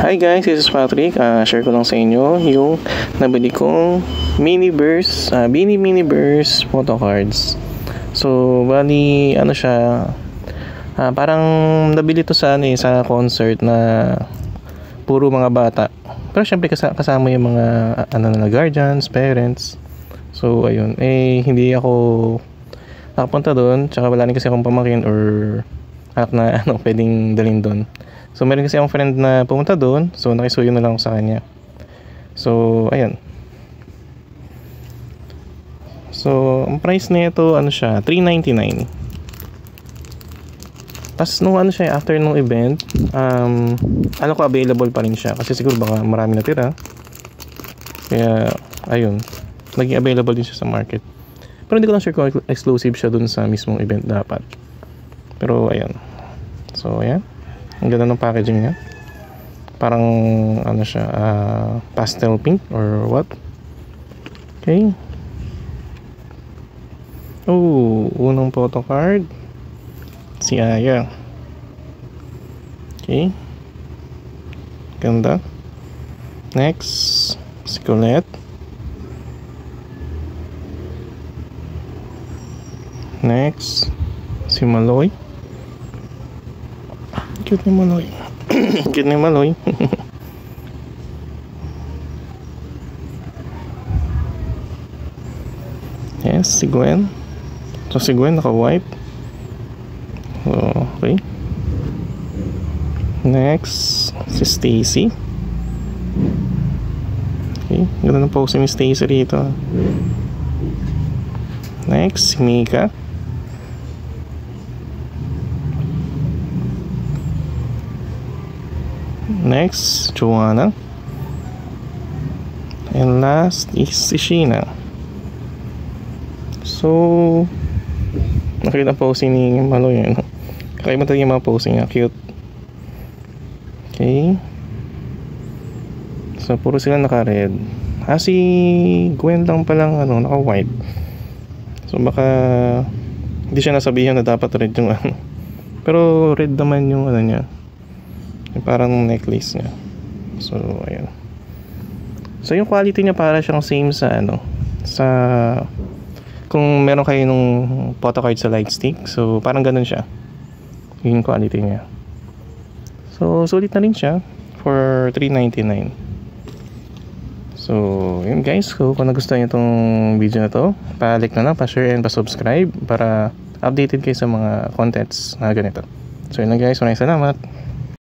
Hi guys, this is Patrick. Share ko lang sa inyo yung nabili kong Miniverse, Miniverse photo cards. So, bali, ano siya, parang nabili to sa, sa concert na puro mga bata. Pero syempre kasama yung mga guardians, parents. So, ayun, hindi ako nakapunta doon, tsaka wala rin kasi akong pamangkin or anak na pwedeng dalhin doon. So, meron kasi akong friend na pumunta doon. So, nakisuyo na lang ako sa kanya. So, ayan. So, ang price na ito, siya, $3.99. Tapos, siya, after nung event, alam ko available pa rin siya. Kasi siguro baka marami natira. Kaya, ayun. Naging available din siya sa market. Pero hindi ko lang sure kung exclusive siya dun sa mismong event dapat. Pero, ayan. So, ayan. Ang ganda ng packaging niya. Parang siya, pastel pink or what? Okay. Oh, unang photo card. Si Aya. Okay. Ganda. Next, si Colette. Next, si Maloy. Cute ni Maloy. Cute ni Maloy. Yes, si Gwen. So si Gwen naka-white. So, okay. Next, si Stacy. Okay, ganda ng pose ni Stacy rito. Next, si Mika. Next, Joanna. And last is si Sheena. So, nakita posing ni Maloy yun. Kakaiba talaga yung mga posing niya. Cute. Okay. So, puro sila naka-red. Si Gwen lang palang naka-white. So, baka hindi siya nasabihan na dapat red yung Pero red naman yung niya. Yung parang necklace niya. So, ayan. So, yung quality niya para siyang same sa sa kung meron kayo nung photo card sa Lightstick. So, parang ganun siya. Yung quality niya. So, sulit na rin siya for $3.99. So, yun guys. So, kung nagustuhan niyo itong video na to, pa-like na lang, pa-share and pa-subscribe para updated kayo sa mga contents na ganito. So, yun lang guys. Maraming salamat.